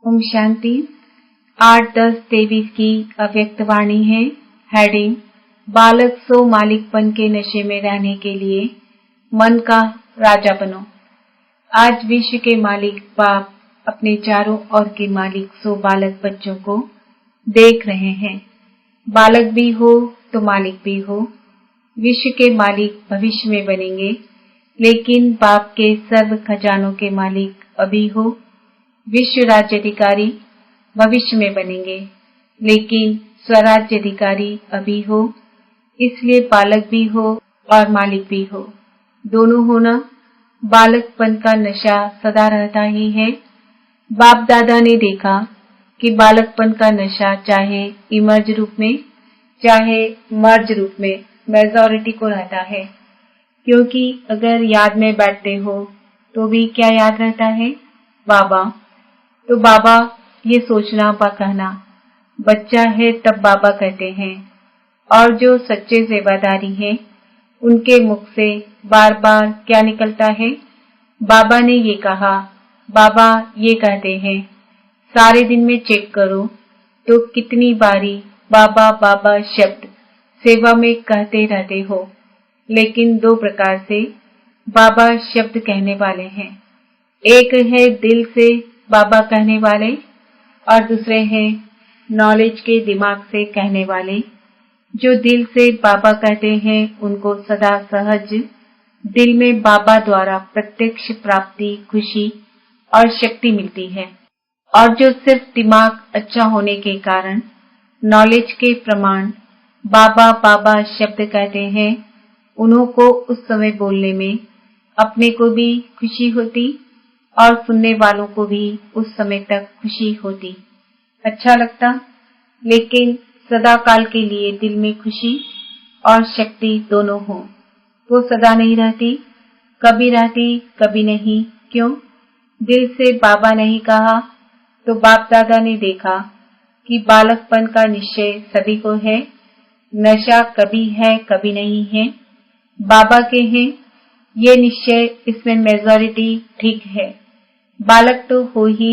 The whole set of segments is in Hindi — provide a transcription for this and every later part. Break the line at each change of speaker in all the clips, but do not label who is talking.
ओम शांति। 8-10-23 की अव्यक्त वाणी है। हेडिंग, बालक सो मालिकपन के नशे में रहने के लिए मन का राजा बनो। आज विश्व के मालिक बाप अपने चारों ओर के मालिक सो बालक बच्चों को देख रहे हैं। बालक भी हो तो मालिक भी हो। विश्व के मालिक भविष्य में बनेंगे, लेकिन बाप के सर्व खजानों के मालिक अभी हो। विश्व राज्याधिकारी भविष्य में बनेंगे, लेकिन स्वराज्य अधिकारी अभी हो। इसलिए बालक भी हो और मालिक भी हो, दोनों होना। बालकपन का नशा सदा रहता ही है। बाप दादा ने देखा कि बालकपन का नशा चाहे इमर्ज रूप में चाहे मर्ज रूप में मेजॉरिटी को रहता है, क्योंकि अगर याद में बैठते हो तो भी क्या याद रहता है? बाबा। तो बाबा ये सोचना व कहना, बच्चा है तब बाबा कहते हैं, और जो सच्चे सेवादारी हैं उनके मुख से बार बार क्या निकलता है? बाबा ने ये कहा, बाबा ये कहते हैं। सारे दिन में चेक करो तो कितनी बारी बाबा बाबा शब्द सेवा में कहते रहते हो। लेकिन दो प्रकार से बाबा शब्द कहने वाले हैं। एक है दिल से बाबा कहने वाले और दूसरे हैं नॉलेज के दिमाग से कहने वाले। जो दिल से बाबा कहते हैं उनको सदा सहज दिल में बाबा द्वारा प्रत्यक्ष प्राप्ति, खुशी और शक्ति मिलती है। और जो सिर्फ दिमाग अच्छा होने के कारण नॉलेज के प्रमाण बाबा बाबा शब्द कहते हैं, उन्हों को उस समय बोलने में अपने को भी खुशी होती और सुनने वालों को भी उस समय तक खुशी होती, अच्छा लगता। लेकिन सदा काल के लिए दिल में खुशी और शक्ति दोनों हो, वो सदा नहीं रहती, कभी रहती कभी नहीं। क्यों? दिल से बाबा नहीं कहा। तो बाप दादा ने देखा कि बालकपन का निश्चय सभी को है, नशा कभी है कभी नहीं है, बाबा के हैं ये निश्चय, इसमें मेजॉरिटी ठीक है। बालक तो हो ही,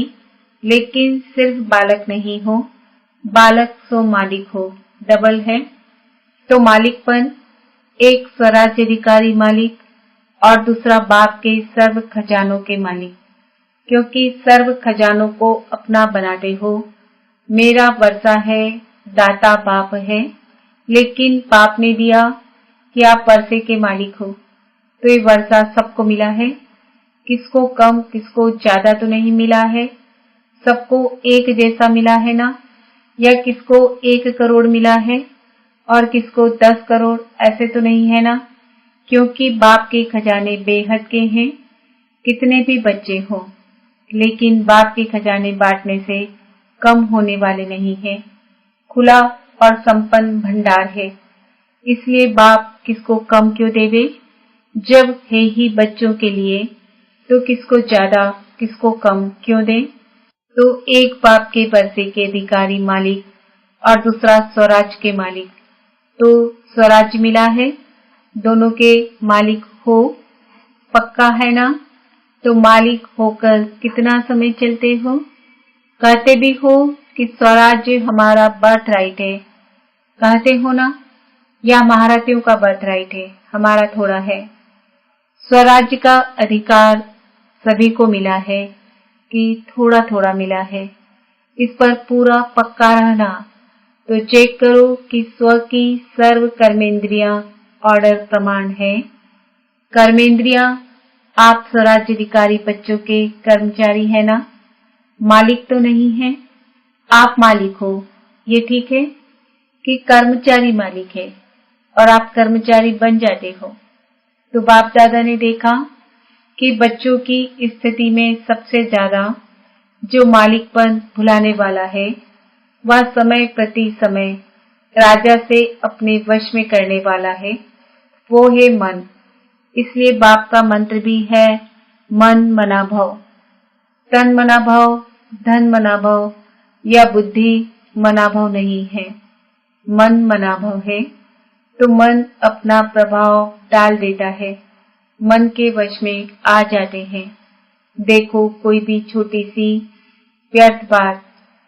लेकिन सिर्फ बालक नहीं हो, बालक सो मालिक हो, डबल है। तो मालिकपन, एक स्वराज्याधिकारी मालिक और दूसरा बाप के सर्व खजानों के मालिक, क्योंकि सर्व खजानों को अपना बनाते हो। मेरा वर्षा है, दाता बाप है, लेकिन बाप ने दिया कि आप वर्षे के मालिक हो, तो ये वर्षा सबको मिला है। किसको कम किसको ज्यादा तो नहीं मिला है, सबको एक जैसा मिला है ना। या किसको 1 करोड़ मिला है और किसको 10 करोड़, ऐसे तो नहीं है ना, क्योंकि बाप के खजाने बेहद के हैं। कितने भी बच्चे हों, लेकिन बाप के खजाने बांटने से कम होने वाले नहीं है। खुला और संपन्न भंडार है, इसलिए बाप किसको कम क्यों देवे? जब है ही बच्चों के लिए, तो किसको ज्यादा किसको कम क्यों दें? तो एक बाप के वर्षे के अधिकारी मालिक और दूसरा स्वराज के मालिक, तो स्वराज मिला है, दोनों के मालिक हो, पक्का है ना। तो मालिक होकर कितना समय चलते हो? कहते भी हो कि स्वराज हमारा बर्थ राइट है, कहते हो ना, या महारथियों का बर्थ राइट है, हमारा थोड़ा है। स्वराज्य का अधिकार सभी को मिला है कि थोड़ा थोड़ा मिला है? इस पर पूरा पक्का रहना। तो चेक करो कि स्व की सर्व कर्मेंद्रियां ऑर्डर प्रमाण है। कर्मेंद्रियां, आप स्वराज्याधिकारी बच्चों के कर्मचारी है ना, मालिक तो नहीं है। आप मालिक हो, ये ठीक है कि कर्मचारी मालिक है और आप कर्मचारी बन जाते हो। तो बाप दादा ने देखा कि बच्चों की स्थिति में सबसे ज्यादा जो मालिकपन भुलाने वाला है, वह समय प्रति समय राजा से अपने वश में करने वाला है, वो है मन। इसलिए बाप का मंत्र भी है मन मना भव। तन मना भव, धन मना भव या बुद्धि मना भव नहीं है, मन मना भव है। तो मन अपना प्रभाव डाल देता है, मन के वश में आ जाते हैं। देखो कोई भी छोटी सी व्यर्थ बात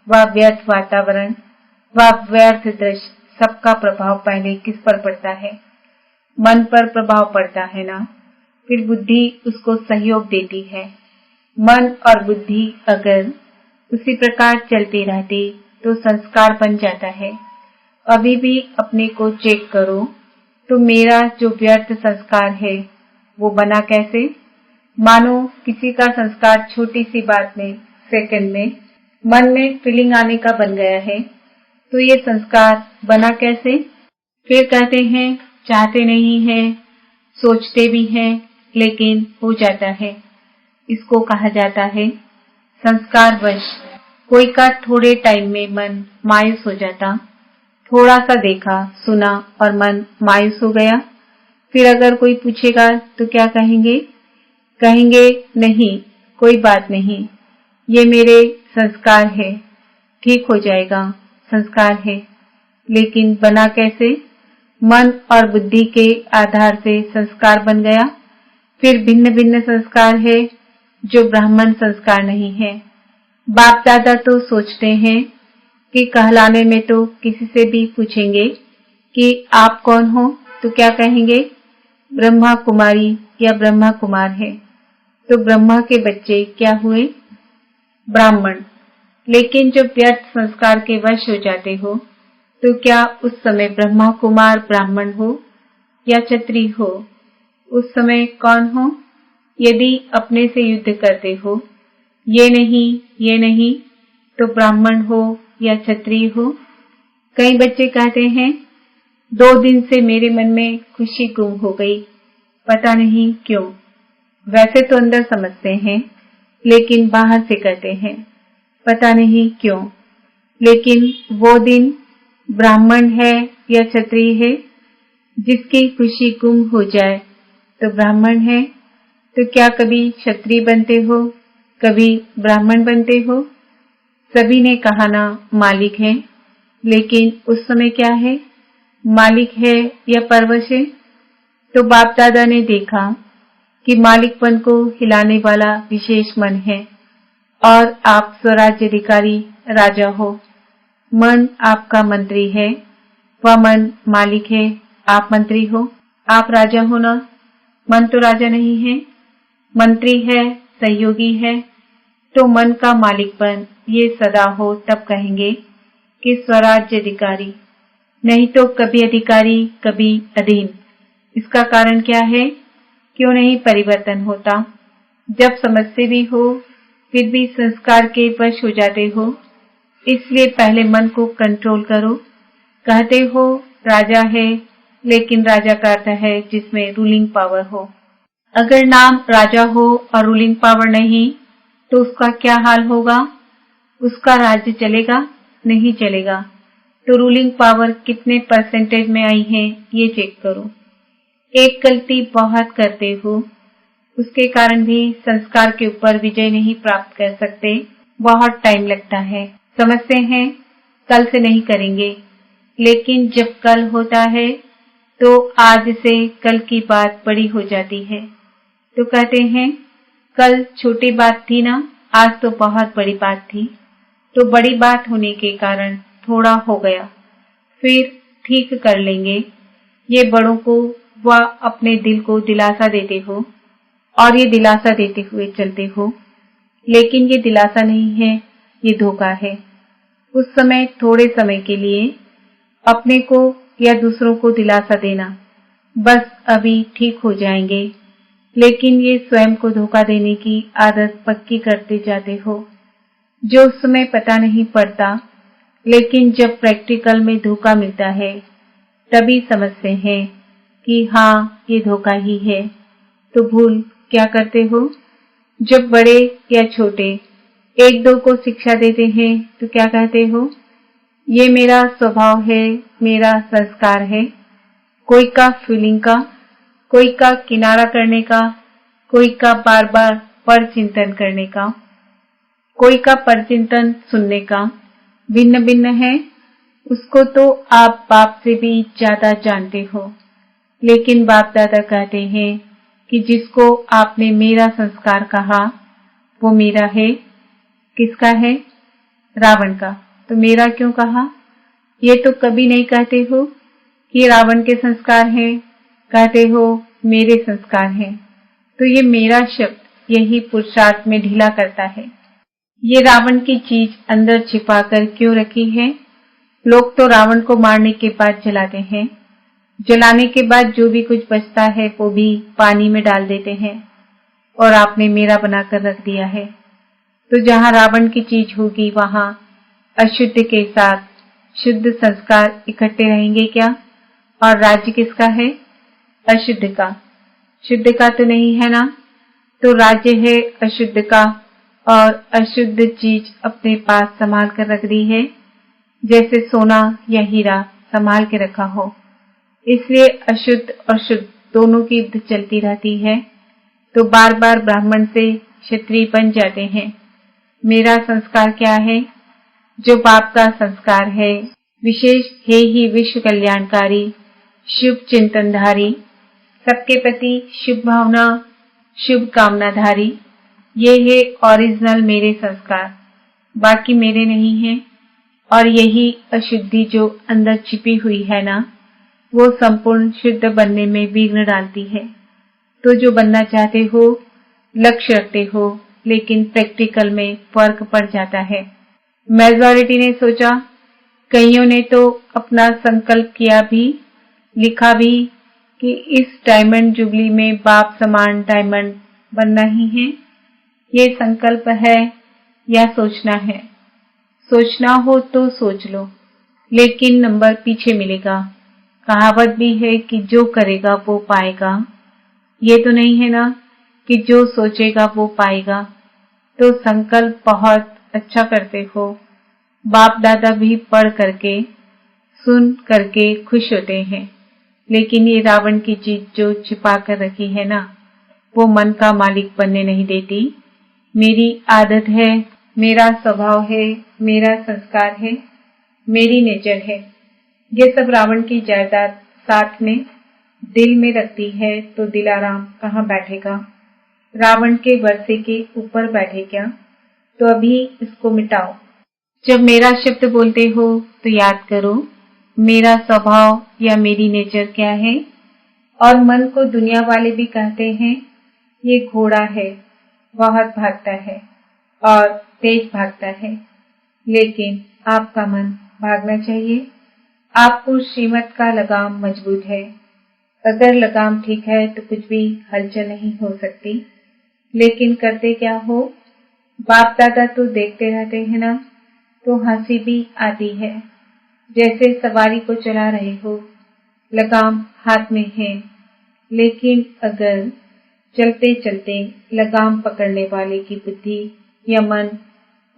व व्यर्थ वातावरण व व्यर्थ दृश्य सबका प्रभाव पहले किस पर पड़ता है? मन पर प्रभाव पड़ता है ना। फिर बुद्धि उसको सहयोग देती है। मन और बुद्धि अगर उसी प्रकार चलती रहती तो संस्कार बन जाता है। अभी भी अपने को चेक करो तो मेरा जो व्यर्थ संस्कार है वो बना कैसे? मानो किसी का संस्कार छोटी सी बात में, सेकंड में मन में फीलिंग आने का बन गया है, तो ये संस्कार बना कैसे? फिर कहते हैं चाहते नहीं हैं, सोचते भी हैं, लेकिन हो जाता है। इसको कहा जाता है संस्कार वश। कोई का थोड़े टाइम में मन मायूस हो जाता, थोड़ा सा देखा सुना और मन मायूस हो गया। फिर अगर कोई पूछेगा तो क्या कहेंगे? कहेंगे नहीं, कोई बात नहीं, ये मेरे संस्कार है, ठीक हो जाएगा, संस्कार है। लेकिन बना कैसे? मन और बुद्धि के आधार से संस्कार बन गया। फिर भिन्न भिन्न संस्कार है जो ब्राह्मण संस्कार नहीं है। बाप दादा तो सोचते हैं कि कहलाने में तो किसी से भी पूछेंगे कि आप कौन हो तो क्या कहेंगे? ब्रह्मा कुमारी या ब्रह्मा कुमार है। तो ब्रह्मा के बच्चे क्या हुए? ब्राह्मण। लेकिन जब व्यर्थ संस्कार के वश हो जाते हो तो क्या उस समय ब्रह्मा कुमार ब्राह्मण हो या क्षत्रिय हो? उस समय कौन हो? यदि अपने से युद्ध करते हो, ये नहीं तो ब्राह्मण हो या क्षत्रिय हो? कई बच्चे कहते हैं 2 दिन से मेरे मन में खुशी गुम हो गई, पता नहीं क्यों। वैसे तो अंदर समझते हैं, लेकिन बाहर से कहते हैं पता नहीं क्यों। लेकिन वो दिन ब्राह्मण है या क्षत्रिय है? जिसकी खुशी गुम हो जाए तो ब्राह्मण है। तो क्या कभी क्षत्रिय बनते हो, कभी ब्राह्मण बनते हो? सभी ने कहा ना मालिक है, लेकिन उस समय क्या है? मालिक है या परवश है? तो बाप दादा ने देखा कि मालिकपन को हिलाने वाला विशेष मन है और आप स्वराज्य अधिकारी राजा हो। मन आपका मंत्री है, वह मन मालिक है, आप मंत्री हो। आप राजा हो ना, मन तो राजा नहीं है, मंत्री है, सहयोगी है। तो मन का मालिकपन ये सदा हो तब कहेंगे कि स्वराज्य अधिकारी, नहीं तो कभी अधिकारी कभी अधीन। इसका कारण क्या है? क्यों नहीं परिवर्तन होता? जब समझते भी हो फिर भी संस्कार के वश हो जाते हो। इसलिए पहले मन को कंट्रोल करो। कहते हो राजा है, लेकिन राजा का अर्थ है जिसमें रूलिंग पावर हो। अगर नाम राजा हो और रूलिंग पावर नहीं तो उसका क्या हाल होगा? उसका राज्य चलेगा? नहीं चलेगा। तो रूलिंग पावर कितने परसेंटेज में आई है ये चेक करो। एक गलती बहुत करते हो, उसके कारण भी संस्कार के ऊपर विजय नहीं प्राप्त कर सकते, बहुत टाइम लगता है। समझते हैं कल से नहीं करेंगे, लेकिन जब कल होता है तो आज से कल की बात बड़ी हो जाती है। तो कहते हैं कल छोटी बात थी ना, आज तो बहुत बड़ी बात थी। तो बड़ी बात होने के कारण थोड़ा हो गया, फिर ठीक कर लेंगे। ये बड़ों को व अपने दिल को दिलासा देते हो और ये दिलासा देते हुए चलते हो, लेकिन ये दिलासा नहीं है, ये धोखा है। उस समय थोड़े समय के लिए अपने को या दूसरों को दिलासा देना, बस अभी ठीक हो जाएंगे, लेकिन ये स्वयं को धोखा देने की आदत पक्की करते जाते हो, जो उस समय पता नहीं पड़ता, लेकिन जब प्रैक्टिकल में धोखा मिलता है तभी समझते हैं कि हाँ ये धोखा ही है। तो भूल क्या करते हो? जब बड़े या छोटे एक दो को शिक्षा देते हैं तो क्या कहते हो? ये मेरा स्वभाव है, मेरा संस्कार है। कोई का फीलिंग का, कोई का किनारा करने का, कोई का बार बार पर चिंतन करने का, कोई का पर चिंतन सुनने का, भिन्न भिन्न है। उसको तो आप बाप से भी ज्यादा जानते हो, लेकिन बाप दादा कहते हैं कि जिसको आपने मेरा संस्कार कहा वो मेरा है। किसका है? रावण का। तो मेरा क्यों कहा? ये तो कभी नहीं कहते हो कि रावण के संस्कार हैं, कहते हो मेरे संस्कार हैं। तो ये मेरा शब्द यही पुरुषार्थ में ढीला करता है। ये रावण की चीज अंदर छिपाकर क्यों रखी है? लोग तो रावण को मारने के बाद जलाते हैं। जलाने के बाद जो भी कुछ बचता है वो भी पानी में डाल देते हैं, और आपने मेरा बनाकर रख दिया है। तो जहाँ रावण की चीज होगी वहाँ अशुद्ध के साथ शुद्ध संस्कार इकट्ठे रहेंगे क्या? और राज्य किसका है? अशुद्ध का। शुद्ध का तो नहीं है ना? तो राज्य है अशुद्ध का, और अशुद्ध चीज अपने पास संभाल कर रख दी है, जैसे सोना या हीरा संभाल के रखा हो। इसलिए अशुद्ध और शुद्ध दोनों की युद्ध चलती रहती है। तो बार बार ब्राह्मण से क्षत्रिय बन जाते हैं। मेरा संस्कार क्या है? जो बाप का संस्कार है, विशेष है ही विश्व कल्याणकारी, शुभ चिंतनधारी, सबके प्रति शुभ भावना, शुभ कामनाधारी। ये है ओरिजिनल मेरे संस्कार, बाकी मेरे नहीं है। और यही अशुद्धि जो अंदर छिपी हुई है ना, वो संपूर्ण शुद्ध बनने में विघ्न डालती है। तो जो बनना चाहते हो, लक्ष्य रखते हो, लेकिन प्रैक्टिकल में फर्क पड़ जाता है। मेजॉरिटी ने सोचा, कईयों ने तो अपना संकल्प किया भी, लिखा भी कि इस डायमंड जुबली में बाप समान डायमंड बनना ही है। ये संकल्प है या सोचना है? सोचना हो तो सोच लो, लेकिन नंबर पीछे मिलेगा। कहावत भी है कि जो करेगा वो पाएगा। ये तो नहीं है ना कि जो सोचेगा वो पाएगा। तो संकल्प बहुत अच्छा करते हो। बाप दादा भी पढ़ करके, सुन करके खुश होते हैं, लेकिन ये रावण की चीज जो छिपा कर रखी है ना, वो मन का मालिक बनने नहीं देती। मेरी आदत है, मेरा स्वभाव है, मेरा संस्कार है, मेरी नेचर है। ये सब रावण की जायदाद साथ में दिल में रखती है, तो दिलाराम कहाँ बैठेगा? रावण के वर्षे के ऊपर बैठे क्या? तो अभी इसको मिटाओ। जब मेरा शब्द बोलते हो तो याद करो, मेरा स्वभाव या मेरी नेचर क्या है। और मन को दुनिया वाले भी कहते हैं ये घोड़ा है, बहुत भागता है और तेज भागता है, लेकिन आपका मन भागना चाहिए। आपको श्रीमत का लगाम मजबूत है। अगर लगाम ठीक है तो कुछ भी हलचल नहीं हो सकती। लेकिन करते क्या हो? बाप दादा तो देखते रहते हैं ना, तो हंसी भी आती है। जैसे सवारी को चला रहे हो, लगाम हाथ में है, लेकिन अगर चलते चलते लगाम पकड़ने वाले की बुद्धि या मन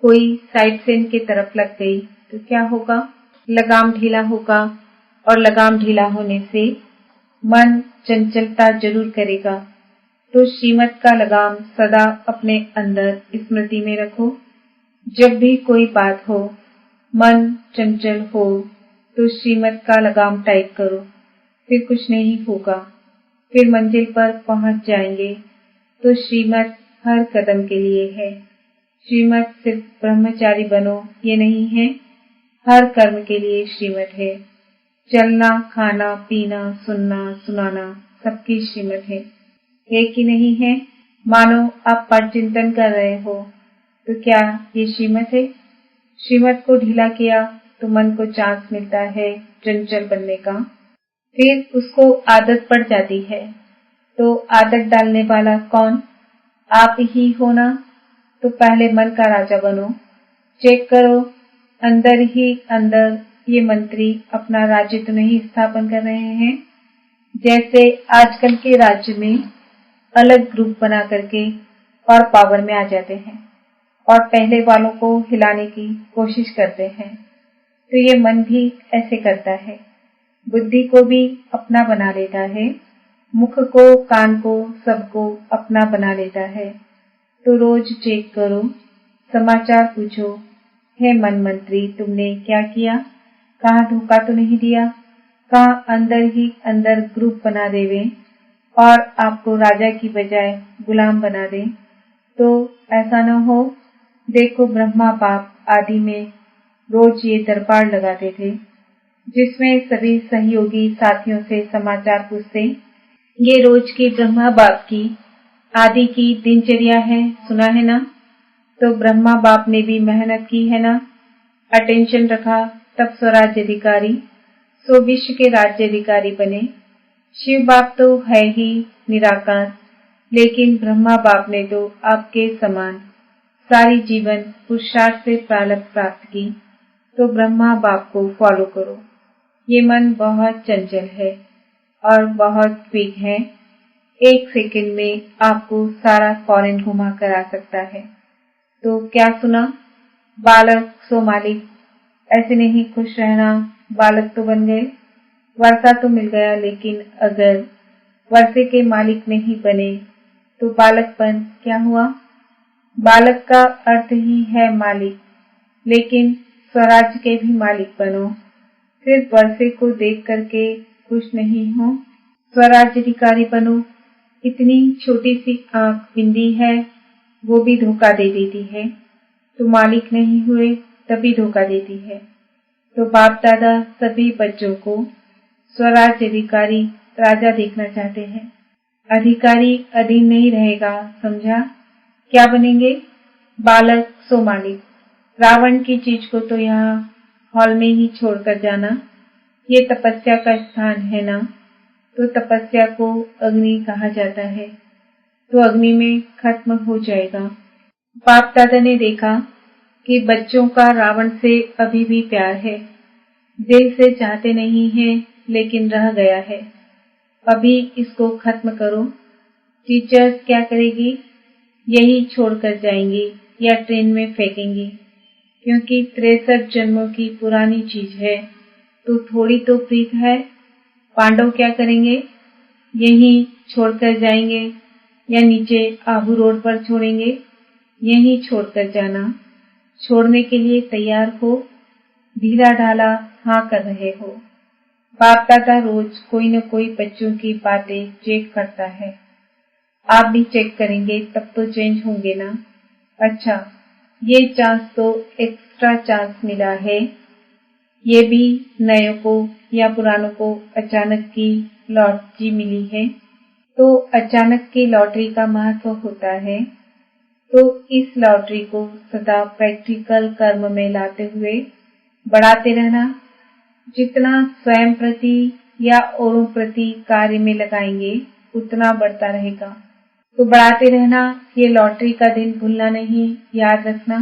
कोई साइड सेन की तरफ लग गई तो क्या होगा? लगाम ढीला होगा, और लगाम ढीला होने से मन चंचलता जरूर करेगा। तो श्रीमत का लगाम सदा अपने अंदर स्मृति में रखो। जब भी कोई बात हो, मन चंचल हो, तो श्रीमत का लगाम टाइट करो, फिर कुछ नहीं होगा। फिर मंजिल पर पहुंच जाएंगे। तो श्रीमत हर कदम के लिए है। श्रीमत सिर्फ ब्रह्मचारी बनो ये नहीं है, हर कर्म के लिए श्रीमत है। चलना, खाना, पीना, सुनना, सुनाना सबकी श्रीमत है कि नहीं है? मानो आप पाठ चिंतन कर रहे हो, तो क्या ये श्रीमत है? श्रीमत को ढीला किया तो मन को चांस मिलता है चंचल बनने का। फिर उसको आदत पड़ जाती है। तो आदत डालने वाला कौन? आप ही हो ना। तो पहले मन का राजा बनो। चेक करो, अंदर ही अंदर ये मंत्री अपना राज्य तो नहीं स्थापन कर रहे हैं। जैसे आजकल के राज्य में अलग ग्रुप बना करके और पावर में आ जाते हैं, और पहले वालों को हिलाने की कोशिश करते हैं। तो ये मन भी ऐसे करता है, बुद्धि को भी अपना बना लेता है, मुख को, कान को, सबको अपना बना लेता है। तो रोज चेक करो, समाचार पूछो, हे मन मंत्री तुमने क्या किया? कहाँ धोखा तो नहीं दिया? कहाँ अंदर ही अंदर ग्रुप बना देवे और आपको राजा की बजाय गुलाम बना दे? तो ऐसा न हो, देखो, ब्रह्मा बाप आदि में रोज ये दरबार लगाते थे, जिसमें सभी सहयोगी साथियों से समाचार पूछते। ये रोज की ब्रह्मा बाप की आदि की दिनचर्या है, सुना है ना? तो ब्रह्मा बाप ने भी मेहनत की है ना, अटेंशन रखा, तब स्वराज्य अधिकारी सो विश्व के राज्य अधिकारी बने। शिव बाप तो है ही निराकार, लेकिन ब्रह्मा बाप ने तो आपके समान सारी जीवन पुरुषार्थ से प्रारब्ध प्राप्त की। तो ब्रह्मा बाप को फॉलो करो। ये मन बहुत चंचल है और बहुत क्विक है, 1 सेकंड में आपको सारा फॉरेन घुमा कर आ सकता है। तो क्या सुना? बालक सो मालिक। ऐसे नहीं खुश रहना, बालक तो बन गए, वर्षा तो मिल गया, लेकिन अगर वर्षे के मालिक नहीं बने तो बालकपन क्या हुआ? बालक का अर्थ ही है मालिक, लेकिन स्वराज्य के भी मालिक बनो। सिर्फ वर्षे को देख करके खुश नहीं हो, स्वराज्य अधिकारी बनो। इतनी छोटी सी आंख बिंदी है, वो भी धोखा दे देती है। तो मालिक नहीं हुए तभी धोखा देती है। तो बाप दादा सभी बच्चों को स्वराज्य अधिकारी राजा देखना चाहते हैं। अधिकारी अधीन नहीं रहेगा, समझा? क्या बनेंगे? बालक सो मालिक। रावण की चीज को तो यहाँ हॉल में ही छोड़कर जाना। ये तपस्या का स्थान है ना, तो तपस्या को अग्नि कहा जाता है, तो अग्नि में खत्म हो जाएगा। बाप दादा ने देखा कि बच्चों का रावण से अभी भी प्यार है, दिल से चाहते नहीं है, लेकिन रह गया है। अभी इसको खत्म करो। टीचर्स क्या करेगी? यही छोड़कर जाएंगी या ट्रेन में फेंकेंगी, क्योंकि 63 जन्मों की पुरानी चीज है, तो थोड़ी तो प्रीत है। पांडव क्या करेंगे? यही छोड़कर जाएंगे या नीचे आबू रोड पर छोड़ेंगे? यही छोड़कर जाना। छोड़ने के लिए तैयार हो, ढीला ढाला हाँ कर रहे हो। बाप दादा रोज कोई न कोई बच्चों की बातें चेक करता है। आप भी चेक करेंगे तब तो चेंज होंगे ना। अच्छा, ये चांस तो एक्स्ट्रा चांस मिला है। ये भी नयों को या पुरानों को अचानक की लॉटरी मिली है। तो अचानक की लॉटरी का महत्व होता है। तो इस लॉटरी को सदा प्रैक्टिकल कर्म में लाते हुए बढ़ाते रहना। जितना स्वयं प्रति या औरों प्रति कार्य में लगाएंगे, उतना बढ़ता रहेगा। तो बढ़ाते रहना। ये लॉटरी का दिन भूलना नहीं, याद रखना।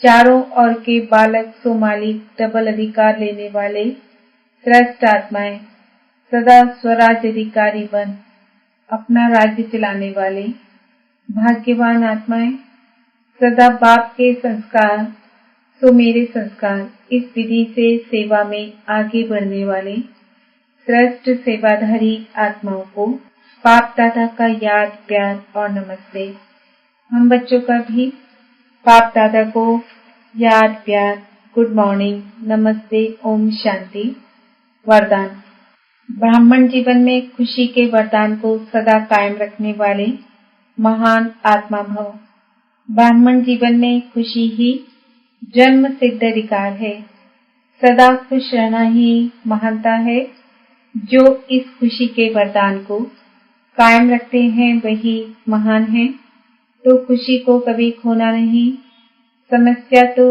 चारों ओर के बालक सो मालिक, डबल अधिकार लेने वाले श्रेष्ठ आत्माएं, सदा स्वराज्य अधिकारी बन अपना राज्य चलाने वाले भाग्यवान आत्माएं, सदा बाप के संस्कार सो मेरे संस्कार, इस विधि से सेवा में आगे बढ़ने वाले श्रेष्ठ सेवाधारी आत्माओं को बाप दादा का याद, प्यार और नमस्ते। हम बच्चों का भी बाप दादा को याद, प्यार, गुड मॉर्निंग, नमस्ते, ओम शांति। वरदान। ब्राह्मण जीवन में खुशी के वरदान को सदा कायम रखने वाले महान आत्मा भव। ब्राह्मण जीवन में खुशी ही जन्म सिद्ध अधिकार है। सदा खुश रहना ही महानता है। जो इस खुशी के वरदान को कायम रखते हैं वही महान है। तो खुशी को कभी खोना नहीं। समस्या तो